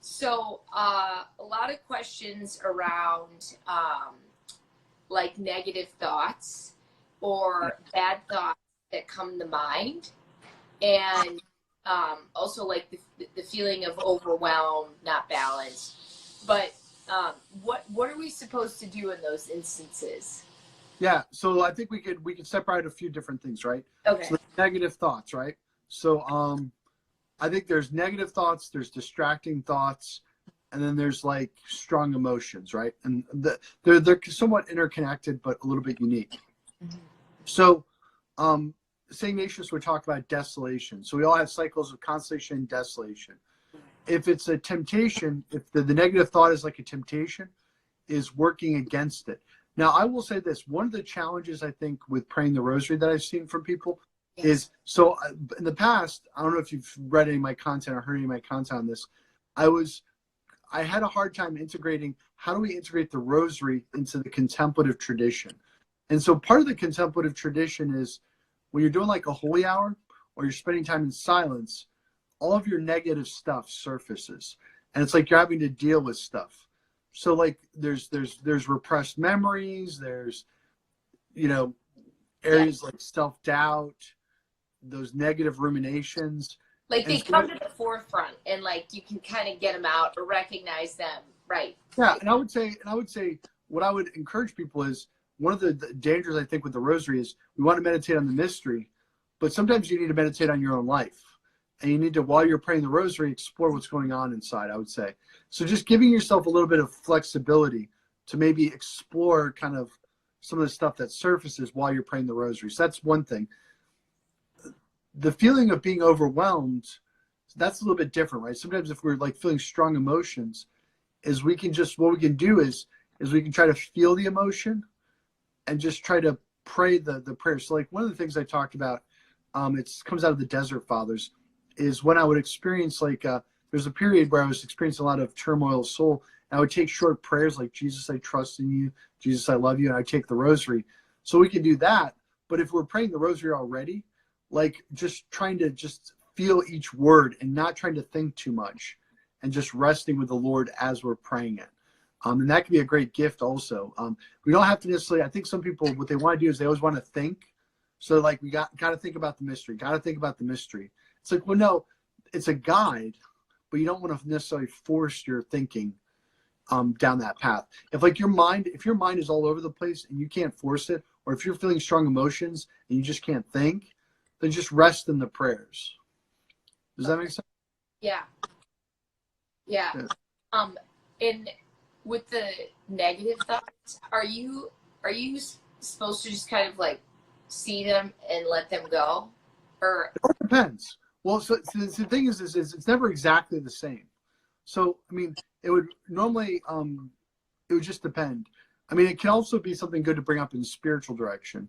So a lot of questions around like negative thoughts or bad thoughts that come to mind, and also like the feeling of overwhelmed, not balanced. But what are we supposed to do in those instances? Yeah, so I think we could separate a few different things, right? Okay. So negative thoughts, right? So I think there's negative thoughts, there's distracting thoughts, and then there's like strong emotions, right? And they're somewhat interconnected, but a little bit unique. So St. Ignatius would talk about desolation. So we all have cycles of consolation and desolation. If it's a temptation, if the negative thought is like a temptation, is working against it. Now, I will say this. One of the challenges, I think, with praying the rosary that I've seen from people is, so in the past, I don't know if you've read any of my content or heard any of my content on this, I had a hard time integrating, how do we integrate the rosary into the contemplative tradition? And so part of the contemplative tradition is when you're doing like a holy hour or you're spending time in silence, all of your negative stuff surfaces. And it's like you're having to deal with stuff. So like there's repressed memories, there's, areas like self-doubt, those negative ruminations. Like they come to the forefront and like you can kind of get them out or recognize them. Right. Yeah. And I would say what I would encourage people is, one of the dangers I think with the rosary is we want to meditate on the mystery, but sometimes you need to meditate on your own life. And you need to, while you're praying the rosary, explore what's going on inside, I would say. So just giving yourself a little bit of flexibility to maybe explore kind of some of the stuff that surfaces while you're praying the rosary. So that's one thing. The feeling of being overwhelmed, that's a little bit different, right? Sometimes if we're like feeling strong emotions, is we can just, what we can do is we can try to feel the emotion and just try to pray the prayer. So like one of the things I talked about, it comes out of the Desert Fathers, is when I would experience like, there's a period where I was experiencing a lot of turmoil of soul, and I would take short prayers like, Jesus, I trust in you. Jesus, I love you. And I take the rosary. So we can do that. But if we're praying the rosary already, like just trying to just feel each word and not trying to think too much and just resting with the Lord as we're praying it. And that can be a great gift also. We don't have to necessarily, I think some people, what they want to do is they always want to think. So like we got to think about the mystery, got to think about the mystery. It's like, well, no, it's a guide, but you don't want to necessarily force your thinking down that path. If your mind is all over the place and you can't force it, or if you're feeling strong emotions and you just can't think, then just rest in the prayers. Does that make sense? Yeah. And with the negative thoughts, are you supposed to just kind of like see them and let them go, or it all depends? Well, so the thing is it's never exactly the same. So I mean, it would normally it would just depend. I mean, it can also be something good to bring up in spiritual direction,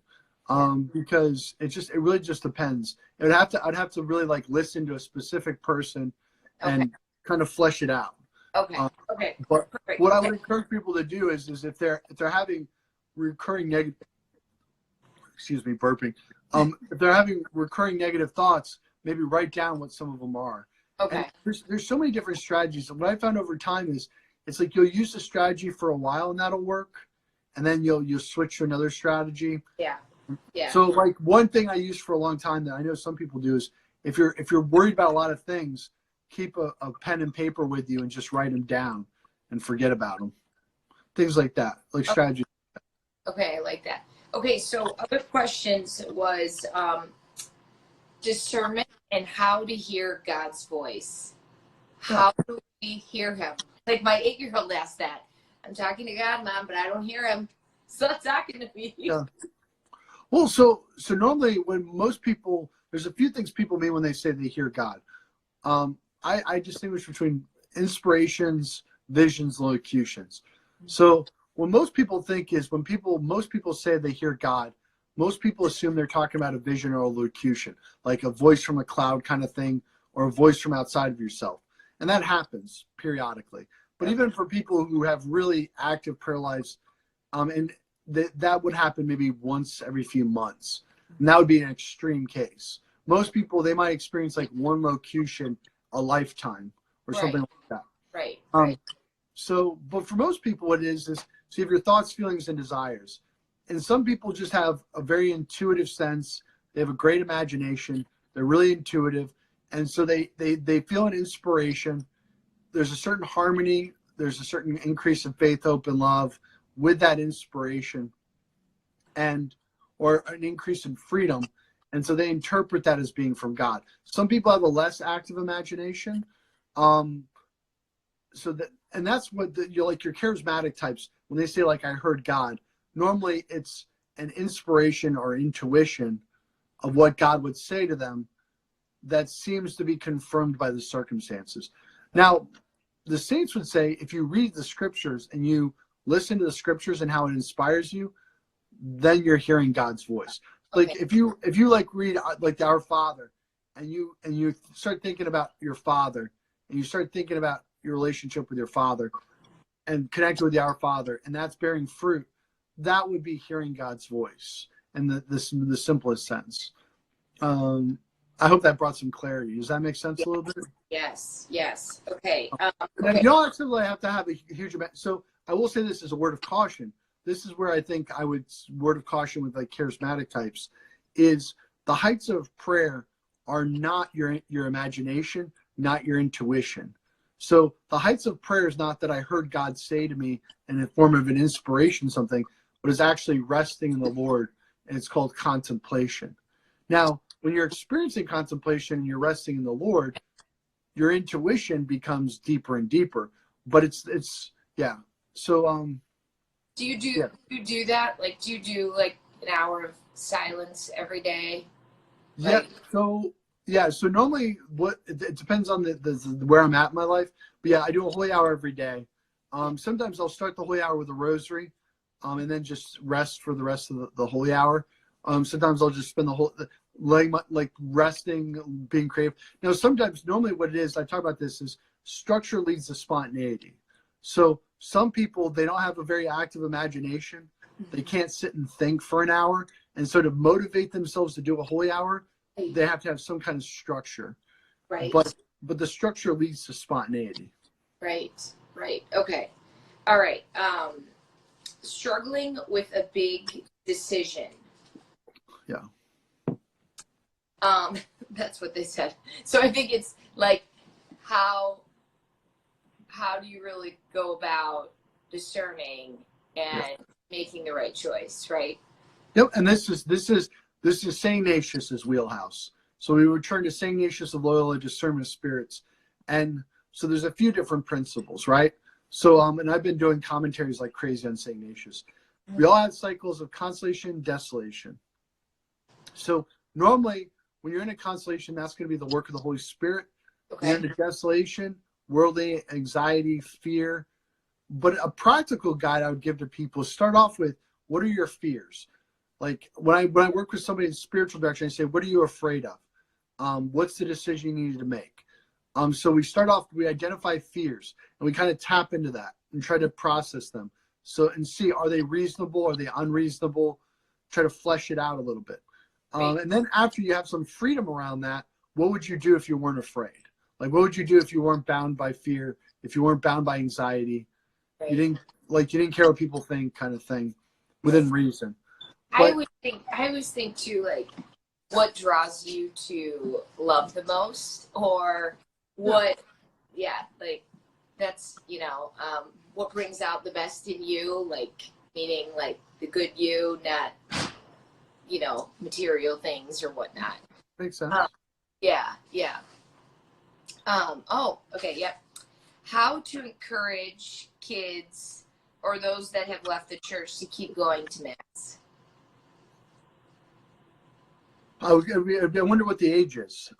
because it really just depends. I'd have to really like listen to a specific person and kind of flesh it out. Okay. But perfect. What I would encourage people to do is if they're having recurring negative, excuse me, burping. If they're having recurring negative thoughts, maybe write down what some of them are. Okay. And there's so many different strategies. And what I found over time is it's like you'll use the strategy for a while and that'll work, and then you'll switch to another strategy. Yeah. So like one thing I used for a long time that I know some people do is if you're worried about a lot of things, keep a pen and paper with you and just write them down and forget about them. Things like that, like strategy. Okay, I like that. Okay, so other questions was discernment and how to hear God's voice. How do we hear him? Like my 8-year-old asked that. I'm talking to God, Mom, but I don't hear him. Stop talking to me. Yeah. Well, so normally when most people, there's a few things people mean when they say they hear God. I distinguish between inspirations, visions, locutions. So what most people think is most people say they hear God, most people assume they're talking about a vision or a locution, like a voice from a cloud kind of thing, or a voice from outside of yourself. And that happens periodically. But even for people who have really active prayer lives, and that would happen maybe once every few months. And that would be an extreme case. Most people, they might experience like one locution a lifetime or something like that. Right. Um, so, but for most people, what it is so you have your thoughts, feelings, and desires. And some people just have a very intuitive sense. They have a great imagination. They're really intuitive. And so they feel an inspiration. There's a certain harmony. There's a certain increase in faith, hope, and love with that inspiration, or an increase in freedom. And so they interpret that as being from God. Some people have a less active imagination. And that's what you're like your charismatic types, when they say like, I heard God, normally it's an inspiration or intuition of what God would say to them that seems to be confirmed by the circumstances. Now, the saints would say, if you read the scriptures and you listen to the scriptures and how it inspires you, then you're hearing God's voice. Like if you like read like Our Father, and you start thinking about your Father, and you start thinking about your relationship with your Father, and connect with the Our Father, and that's bearing fruit, that would be hearing God's voice in the simplest sense. I hope that brought some clarity. Does that make sense a little bit? Yes. Okay. You don't actually have to have a huge amount. So I will say this as a word of caution. This is where I think I would word of caution with like charismatic types is the heights of prayer are not your imagination, not your intuition. So the heights of prayer is not that I heard God say to me in the form of an inspiration, something, but is actually resting in the Lord, and it's called contemplation. Now, when you're experiencing contemplation and you're resting in the Lord, your intuition becomes deeper and deeper. But it's yeah. So do you do that? Like, do you do like an hour of silence every day? Like, So normally it depends on the where I'm at in my life. But yeah, I do a holy hour every day. Sometimes I'll start the holy hour with a rosary, and then just rest for the rest of the holy hour. Sometimes I'll just spend the whole like resting, being creative. Now, normally what it is, I talk about this, is structure leads to spontaneity. So some people, they don't have a very active imagination. They can't sit and think for an hour. And so to motivate themselves to do a holy hour, they have to have some kind of structure. Right. But the structure leads to spontaneity. Right. Okay. All right. Struggling with a big decision. Yeah. That's what they said. So I think it's like, how do you really go about discerning and making the right choice, right? Yep. And this is Saint Ignatius's wheelhouse. So we return to Saint Ignatius of Loyola, discernment of spirits. And so there's a few different principles, right? So and I've been doing commentaries like crazy on Saint Ignatius. We all have cycles of consolation, desolation. So normally when you're in a consolation, that's going to be the work of the Holy Spirit. Okay. When you're in a desolation, worldly anxiety, fear. But a practical guide I would give to people is start off with, what are your fears? Like when I work with somebody in spiritual direction, I say, what are you afraid of? What's the decision you needed to make? So we start off, we identify fears, and we kind of tap into that and try to process them. So, and see, are they reasonable? Are they unreasonable? Try to flesh it out a little bit. And then after you have some freedom around that, what would you do if you weren't afraid? Like, what would you do if you weren't bound by fear? If you weren't bound by anxiety? Right. You didn't care what people think, kind of thing, within reason. But I always think too, like, what draws you to love the most, or what, like, that's, what brings out the best in you, like, meaning like the good you, not, material things or whatnot. Makes sense. Yeah. Okay. Yep. How to encourage kids or those that have left the church to keep going to Mass? I wonder what the age is.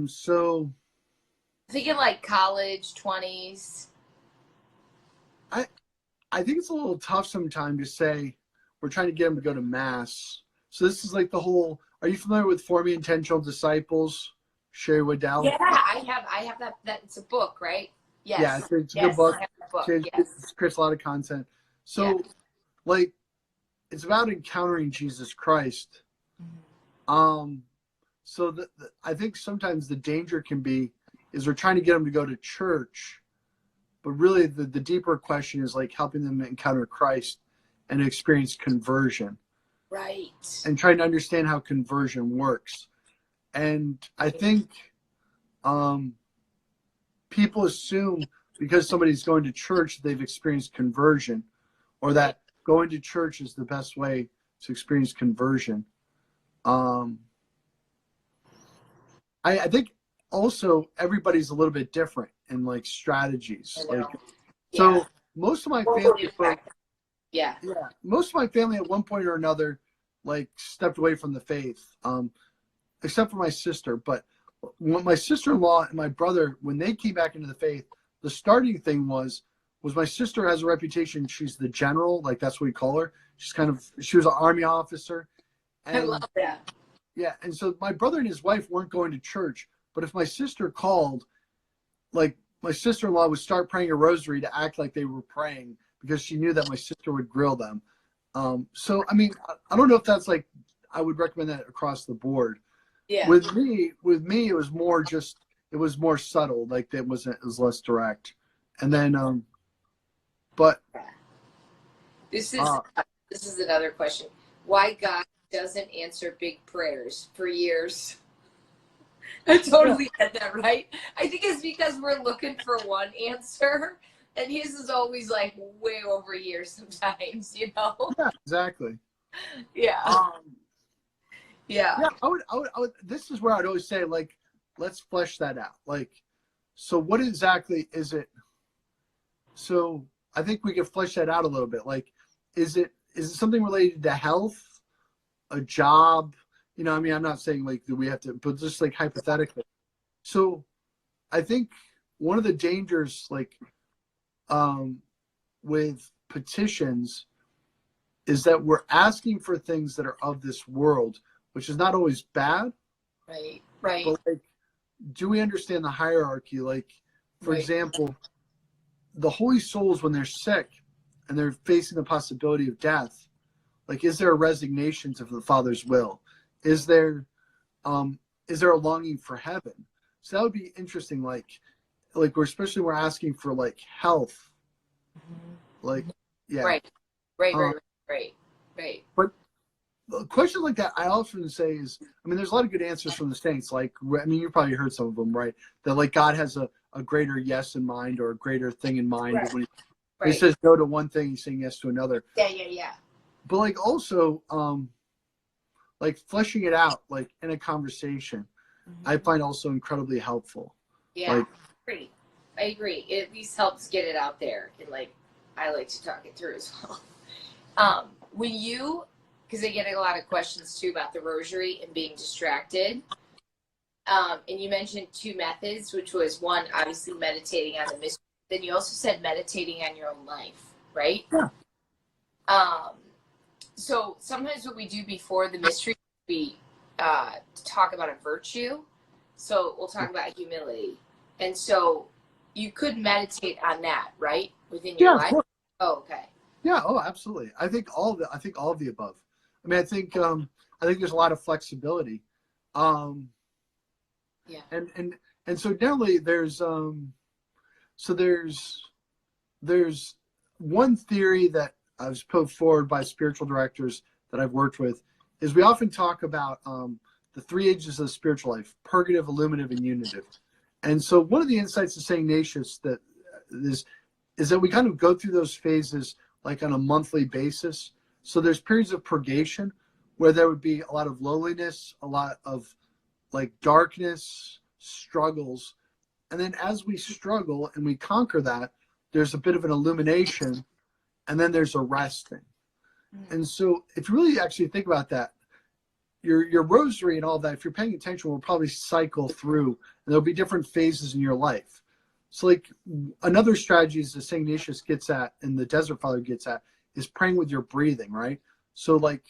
So Thinking like college, 20s. I think it's a little tough sometimes to say we're trying to get them to go to Mass. So this is like the whole. Are you familiar with Forming Intentional Disciples, Sherry Waddell? Yeah, I have that. It's a book, right? Yes. Yeah, it's a good book. I have the book. It creates a lot of content. So, it's about encountering Jesus Christ. Mm-hmm. So I think sometimes the danger can be is we're trying to get them to go to church, but really the deeper question is like helping them encounter Christ and experience conversion. Right. And trying to understand how conversion works. And I think people assume because somebody's going to church, they've experienced conversion, or that going to church is the best way to experience conversion. I think also everybody's a little bit different in like strategies. Like, so most of my family, most of my family at one point or another, like stepped away from the faith, except for my sister. But when my sister-in-law and my brother, when they came back into the faith, the starting thing was my sister has a reputation. She's the general, like that's what we call her. She was an army officer. And, I love that. Yeah, and so my brother and his wife weren't going to church, but if my sister called, like my sister-in-law would start praying a rosary to act like they were praying because she knew that my sister would grill them. So, I mean, I don't know if that's like, I would recommend that across the board. Yeah. With me, it was more subtle. Like it was less direct. And then, but this is another question. Why God doesn't answer big prayers for years? I totally get that, right? I think it's because we're looking for one answer, and his is always like way over years sometimes, you know? Yeah, exactly. Yeah. Yeah, I would, this is where I'd always say, like, let's flesh that out. Like, so what exactly is it? So I think we could flesh that out a little bit. Like, is it something related to health, a job? You know, I mean, I'm not saying like that we have to, but just like hypothetically. So I think one of the dangers, like, with petitions is that we're asking for things that are of this world, which is not always bad. Right. But like, do we understand the hierarchy? Like, for example, the holy souls, when they're sick and they're facing the possibility of death, like, is there a resignation to the Father's will? Is there a longing for heaven? So that would be interesting. Like especially we're asking for like health, like, yeah. Right. But questions like that, I often say is, I mean, there's a lot of good answers from the saints. Like, I mean, you probably heard some of them, right? That like God has a greater yes in mind or a greater thing in mind. Right. When he says no to one thing, he's saying yes to another. Yeah. But like also, like fleshing it out, like in a conversation, I find also incredibly helpful. Yeah, like, I agree. It at least helps get it out there, and like I like to talk it through as well. When you, because I get a lot of questions too about the rosary and being distracted, and you mentioned two methods, which was one, obviously meditating on the mystery. Then you also said meditating on your own life, right? Yeah. So sometimes what we do before the mystery, we talk about a virtue. So we'll talk about humility. And so you could meditate on that, right? Within your life? Oh, okay. Yeah, oh, absolutely. I think all of the above. I mean, I think there's a lot of flexibility. Yeah. And so generally there's there's one theory that I was put forward by spiritual directors that I've worked with, is we often talk about the three ages of the spiritual life: purgative, illuminative, and unitive. And so one of the insights of St. Ignatius that is that we kind of go through those phases like on a monthly basis. So there's periods of purgation where there would be a lot of loneliness, a lot of like darkness, struggles. And then as we struggle and we conquer that, there's a bit of an illumination, and then there's a resting. And so if you really actually think about that, your rosary and all that, if you're paying attention, will probably cycle through, and there'll be different phases in your life. So like another strategy is the St. Ignatius gets at, and the Desert Father gets at, is praying with your breathing, right? So like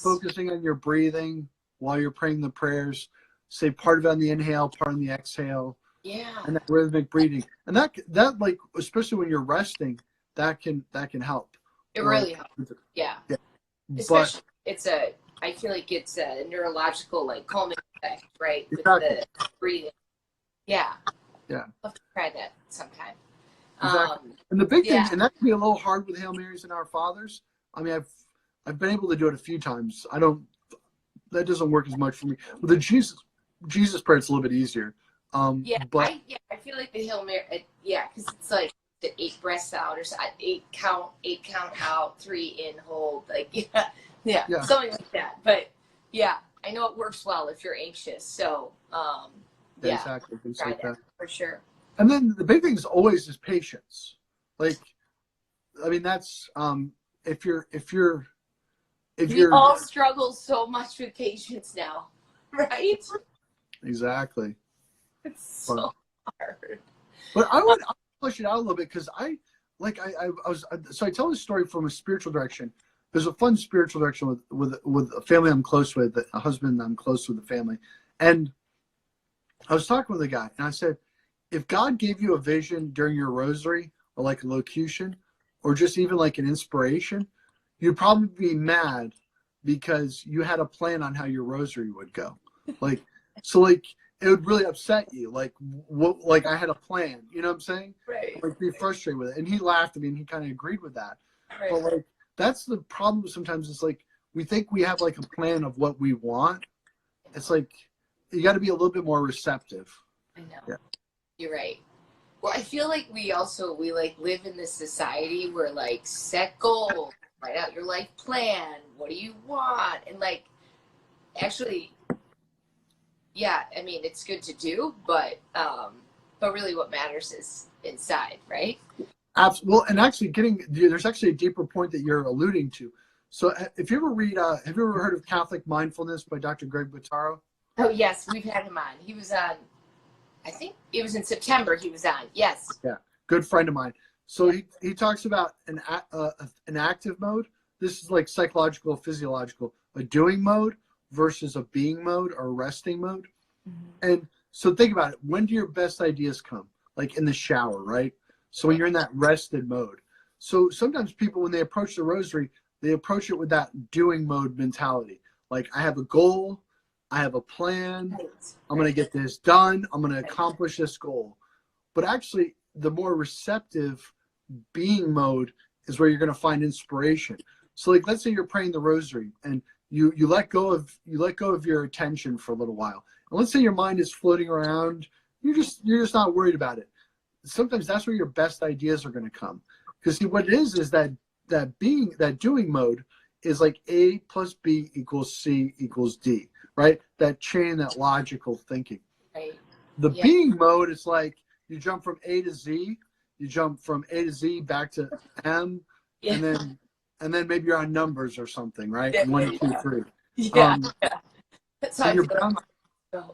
focusing on your breathing while you're praying the prayers, say part of it on the inhale, part on the exhale. Yeah. And that rhythmic breathing. And that like, especially when you're resting, that can help. It really helps. Yeah. Especially I feel like it's a neurological like calming effect, right? Exactly. With the breathing. Yeah. Yeah. I'll have to try that sometime. Exactly. And the big thing, Yeah. and that can be a little hard with Hail Marys and Our Fathers. I mean, I've been able to do it a few times. That doesn't work as much for me. With the Jesus prayer, it's a little bit easier. But I feel like the Hail Mary, because it's like the 8 breaths out or so, 8 count out, 3 in, hold, like Yeah. something like that. But yeah, I know it works well if you're anxious. So exactly, things try like that that. for sure. And then the big thing is always is patience. Like, I mean, that's if you're We all struggle so much with patience now, right? exactly. It's so hard. But I'll push it out a little bit because I tell this story from a spiritual direction. There's a fun spiritual direction with a family I'm close with, a husband I'm close with, the family, and I was talking with a guy and I said, if God gave you a vision during your rosary or like a locution or just even like an inspiration, you'd probably be mad because you had a plan on how your rosary would go. Like, so like it would really upset you. Like what, like I had a plan, you know what I'm saying? Right. Like be frustrated with it. And he laughed at me and he kind of agreed with that. Right. But like, that's the problem sometimes. It's like, we think we have like a plan of what we want. It's like, you got to be a little bit more receptive. I know. Yeah. You're right. Well, I feel like we like live in this society where like set goals, write out your life plan. What do you want? And like, actually, yeah, I mean, it's good to do, but really what matters is inside, right? Absolutely. Well, and actually there's actually a deeper point that you're alluding to. So if you ever read, have you ever heard of Catholic Mindfulness by Dr. Greg Bottaro? Oh, yes, we've had him on. He was on, I think it was in September he was on. Yes. Yeah, good friend of mine. So he talks about an active mode. This is like psychological, physiological, a doing mode versus a being mode or a resting mode. Mm-hmm. And so think about it. When do your best ideas come? Like in the shower, right? So when you're in that rested mode. So sometimes people, when they approach the rosary, they approach it with that doing mode mentality. Like, I have a goal, I have a plan, I'm going to get this done, I'm going to accomplish this goal. But actually, the more receptive being mode is where you're going to find inspiration. So like, let's say you're praying the rosary and you let go of your attention for a little while. And let's say your mind is floating around, you're just not worried about it. Sometimes that's where your best ideas are going to come. Because see, what it is that doing mode is like A plus B equals C equals D, right? That chain, that logical thinking. Right. The being mode is like you jump from A to Z, you jump from A to Z back to M, and then maybe you're on numbers or something, right? Yeah, 1, 2, 3. Yeah. That's how so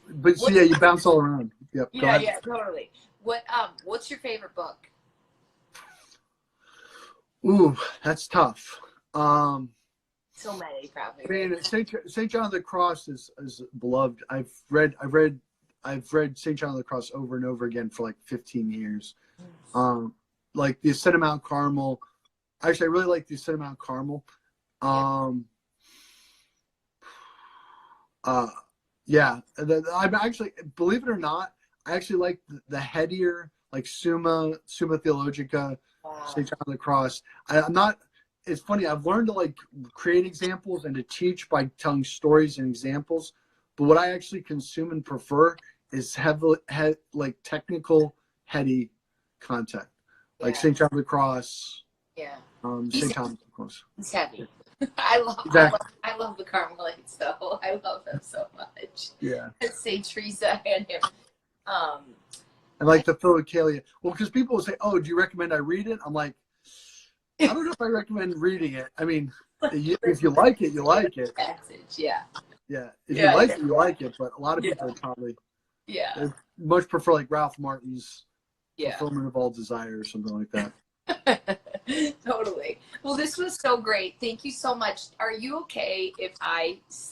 but so you bounce all around. Yep. Yeah, totally. What's your favorite book? Ooh, that's tough. So many, probably. I mean, Saint John of the Cross is beloved. I've read Saint John of the Cross over and over again for like 15 years. Like the Ascent of Mount Carmel. Actually, I really like the Ascent of Mount Carmel. Yeah. I'm actually, believe it or not, I actually like the headier, like Summa Theologica, St. John of the Cross. I'm not, it's funny, I've learned to like create examples and to teach by telling stories and examples, but what I actually consume and prefer is like technical, heady content, like St. John of the Cross. Yeah. St. Thomas of the Cross. It's heavy. I love the Carmelites, though. I love them so much. Yeah. St. Teresa and him. And like the Philokalia. Well, because people will say, "Oh, do you recommend I read it?" I'm like, I don't know if I recommend reading it. I mean, if you like it, you like it. Passage, yeah. Yeah. If you like it, you like it. But a lot of people probably much prefer like Ralph Martin's Fulfillment of All Desire or something like that. Totally. Well, this was so great. Thank you so much. Are you okay if I